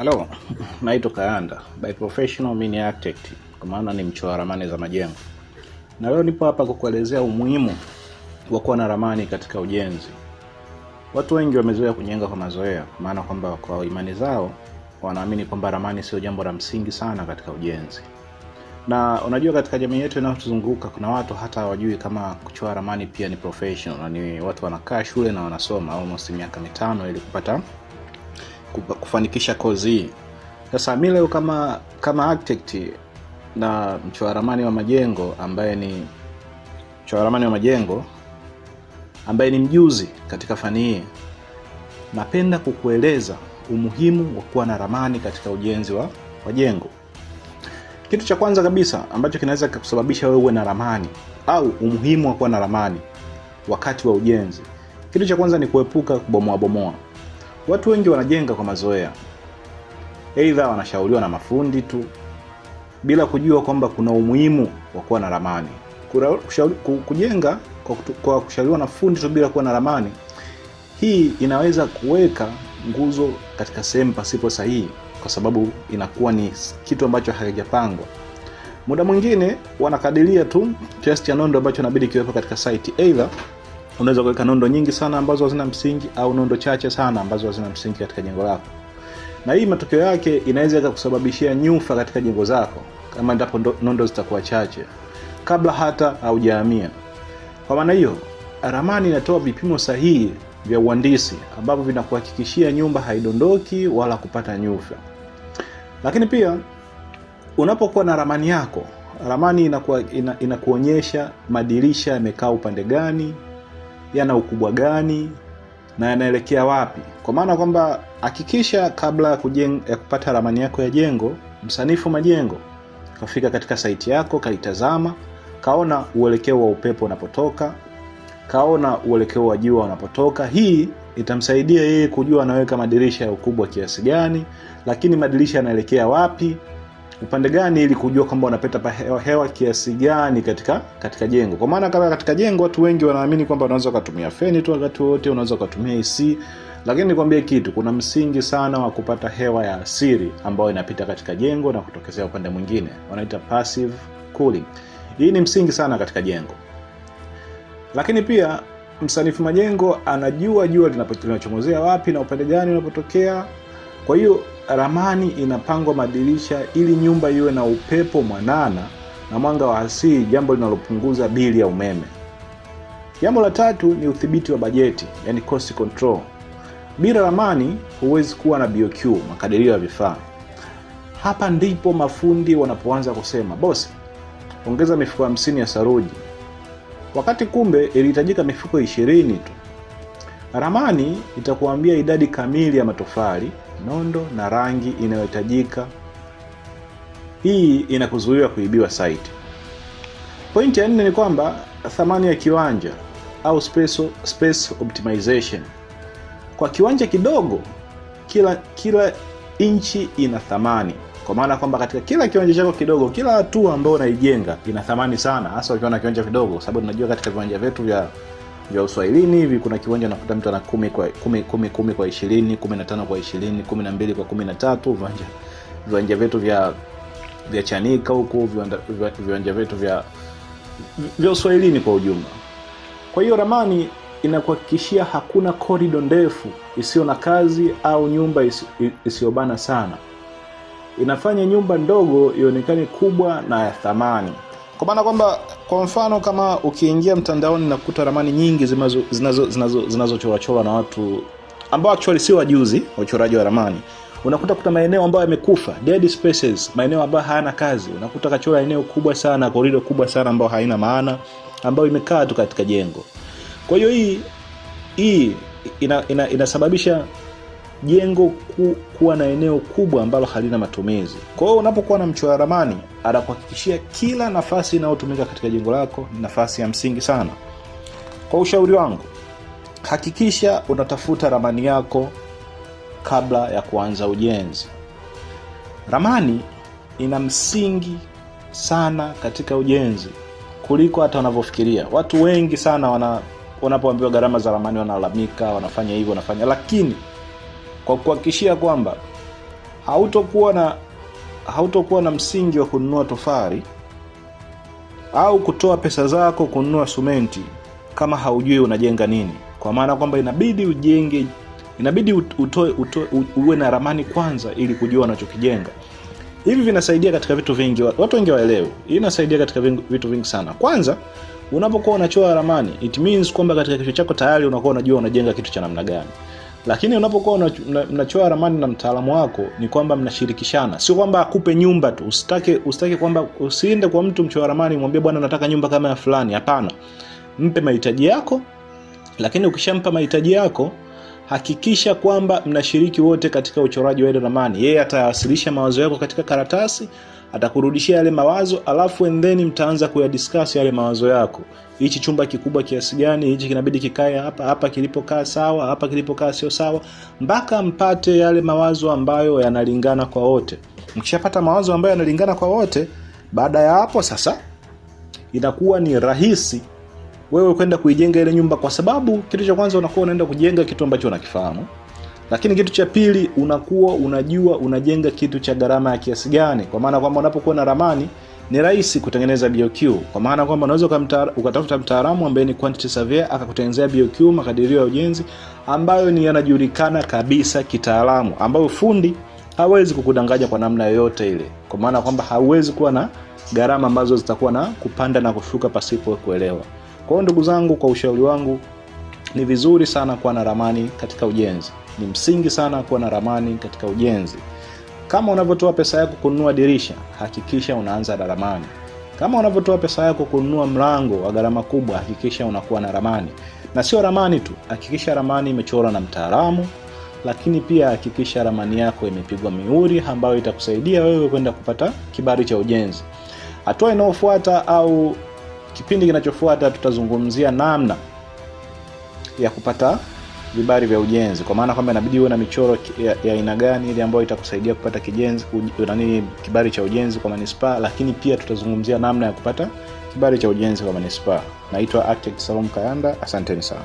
Hello, naitwa Kayanda. By professional mimi ni architect, kwa maana ni mchora ramani za majengo. Na leo nipo hapa kukuelezea umuhimu wa kuwa na ramani katika ujenzi. Watu wengi wamezoea kujenga kwa mazoea, maana kwamba kwa imani zao wanaamini kwamba ramani sio jambo la msingi sana katika ujenzi. Na unajua katika jamii yetu inayotuzunguka kuna watu hata hawajui kama kuchora ramani pia ni professional, na ni watu wanakaa shule na wanasoma almost miaka 5 ili kufanikisha kozi hii. Sasa mimi leo kama architect na mchora ramani wa majengo ambaye ni mjuzi katika fani hii, napenda kukueleza umuhimu wa kuwa na ramani katika ujenzi wa jengo. Kitu cha kwanza kabisa ambacho kinaweza kusababisha wewe uwe na ramani au umuhimu wa kuwa na ramani wakati wa ujenzi, kitu cha kwanza ni kuepuka kubomoa. Watu wengi wanajenga kwa mazoea. Aidha wanashauriwa na mafundi tu bila kujua kwamba kuna umuhimu wa kuwa na ramani. Kujenga kwa kushauriwa na fundi tu bila kuwa na ramani, hii inaweza kuweka nguzo katika sehemu pasipo sahihi, kwa sababu inakuwa ni kitu ambacho hakijapangwa. Muda mwingine wanakadiria tu kiasi cha nondo ambacho inabidi kiwepo katika site. Aidha unaweza kuweka nondo nyingi sana ambazo hazina msingi, au nondo chache sana ambazo hazina msingi katika jengo lako. Na hii matokeo yake inaweza kusababishia nyufa katika jengo zako kama ndipo nondo zitakuwa chache kabla hata haujahamia. Kwa maana hiyo, ramani inatoa vipimo sahihi vya uhandisi ambavyo vinakuhakikishia nyumba haidondoki wala kupata nyufa. Lakini pia unapokuwa na ramani yako, ramani inakuonyesha madirisha yamekaa upande gani, yana ukubwa gani na yanaelekea wapi. Kwa maana kwamba hakikisha kabla ya kupata ramani yako ya jengo, msanifu majengo kafika katika site yako, kaitazama, kaona uelekeo wa upepo unapotoka, kaona uelekeo wa jua unapotoka. Hii itamsaidia yeye kujua anaweka madirisha ya ukubwa kiasi gani, lakini madirisha yanaelekea wapi, upande gani, ili kujua kwamba unapeta hewa kiasi gani katika jengo. Kwa maana kama katika jengo watu wengi wanaamini kwamba unaweza kutumia feni tu wakati wote, unaweza kutumia AC, lakini nikwambie kitu, kuna msingi sana wa kupata hewa ya asili ambayo inapita katika jengo na kutokezea upande mwingine. Wanaita passive cooling. Hii ni msingi sana katika jengo. Lakini pia msanifu majengo anajua jua linachomozea wapi na upande gani unapotokea. Kwa hiyo ramani inapangwa madirisha ili nyumba iwe na upepo mwanana na mwanga wa asili, jambo linalopunguza bili ya umeme. Jambo la tatu ni udhibiti wa bajeti, yani cost control. Bila ramani huwezi kuwa na BOQ, makadirio ya vifaa. Hapa ndipo mafundi wanapoanza kusema, boss, ongeza mifuko 50 ya saruji, wakati kumbe ilihitajika mifuko 20 tu. Ramani itakuambia idadi kamili ya matofali, nondo na rangi inayohitajika. Hii inakuzuia kuibiwa site. Pointi ya 4 ni kwamba thamani ya kiwanja au space optimization. Kwa kiwanja kidogo, kila inchi ina thamani. Kwa maana kwamba katika kila kiwanja chako kidogo, kila hatua ambayo unaijenga ina thamani sana, hasa ukiwa na kiwanja kidogo. Sababu tunajua katika viwanja vyetu vya Uswahilini hivi kuna kiwanja unakuta mtu ana 10 kwa 20, 15 kwa 20, 12 kwa 13. Viwanja vyetu vya Chanika huko, viwanja vyetu vya Uswahilini kwa ujumla. Kwa hiyo ramani inakuhakikishia hakuna korido ndefu isiyo na kazi au nyumba isiyobana sana. Inafanya nyumba ndogo ionekane kubwa na ya thamani. Kwa maana kwamba, kwa mfano, kama ukiingia mtandaoni na kukuta ramani nyingi zinazochorwa na watu ambao actually sio wajuzi wachoraji wa ramani, unakuta maeneo ambayo yamekufa, dead spaces, maeneo ambayo hayana kazi. Unakuta kachora eneo kubwa sana, korido kubwa sana ambayo haina maana, ambayo imekaa tu katika jengo. Kwa hiyo hii inasababisha jengo kuwa na eneo kubwa ambalo halina matumizi. Kwa hiyo unapokuwa na mchora ramani, anakuhakikishia kila nafasi inayotumika katika jengo lako ni nafasi ya msingi sana. Kwa ushauri wangu, hakikisha unatafuta ramani yako kabla ya kuanza ujenzi. Ramani ina msingi sana katika ujenzi kuliko hata wanavyofikiria. Watu wengi sana wanapoambiwa gharama za ramani wanalalamika, wanafanya hivyo, lakini kwa kuhakikishia kwamba hautokuwa na msingi wa kununua tofali au kutoa pesa zako kununua simenti kama haujui unajenga nini. Kwa maana kwamba inabidi uwe na ramani kwanza ili kujua unachokijenga. Hivi vinasaidia katika vitu vingi, watu wengi waelewe. Hii inasaidia katika vitu vingi sana. Kwanza, unapokuwa unachora ramani, it means kwamba katika kichwa chako tayari unakuwa unajua unajenga kitu cha namna gani. Lakini unapokuwa unachora ramani na mtaalamu wako, ni kwamba mnashirikishana. Sio kwamba akupe nyumba tu. Usitake kwamba usiende kwa mtu mchora ramani mwambie bwana nataka nyumba kama ya fulani. Hapana. Mpe mahitaji yako, lakini ukishampa mahitaji yako, hakikisha kwamba mnashiriki wote katika uchoraji wa ile ramani. Yeye atawasilisha mawazo yako katika karatasi, atakurudishia yale mawazo, alafu then mtaanza kuyadiscuss yale mawazo yako. Hichi chumba kikubwa kiasi gani, hichi kinabidi kikae hapa kilipokaa sawa, hapa kilipokaa sio sawa, mpaka mpate yale mawazo ambayo yanalingana kwa wote. Mkishapata mawazo ambayo yanalingana kwa wote, baada ya hapo sasa inakuwa ni rahisi wewe kwenda kuijenga ile nyumba, kwa sababu kitu cha kwanza unakuwa unaenda kujenga kitu ambacho unakifahamu. Lakini kitu cha pili, unakuwa unajua unajenga kitu cha gharama ya kiasi gani. Kwa maana kwamba unapokuwa na ramani ni rahisi kutengeneza BOQ. Kwa maana kwamba unaweza ukatafuta mtaalamu ambaye ni quantity surveyor akakutengenezea BOQ, makadirio ya ujenzi ambayo ni yanajulikana kabisa kitaalamu, ambayo fundi hawezi kukudanganya kwa namna yoyote ile. Kwa maana kwamba hauwezi kuwa na gharama ambazo zitakuwa na kupanda na kushuka pasipo kuelewa. Kwa hiyo ndugu zangu, kwa ushauri wangu, ni vizuri sana kuwa na ramani katika ujenzi. Ni msingi sana kuwa na ramani katika ujenzi. Kama unavyotoa pesa yako kununua dirisha, hakikisha unaanza na ramani. Kama unavyotoa pesa yako kununua mlango wa gharama kubwa, hakikisha unakuwa na ramani. Na sio ramani tu, hakikisha ramani imechorwa na mtaalamu, lakini pia hakikisha ramani yako imepigwa mihuri ambayo itakusaidia wewe kwenda kupata kibali cha ujenzi. Hatua inayofuata au kipindi kinachofuata tutazungumzia namna ya kupata vibali vya ujenzi. Kwa maana kwamba inabidi uwe na michoro ya aina gani ile ambayo itakusaidia kupata kibali cha ujenzi kwa manispaa, lakini pia tutazungumzia namna ya kupata kibali cha ujenzi kwa manispaa. Naitwa Architect Salum Kayanda. Asanteni sana.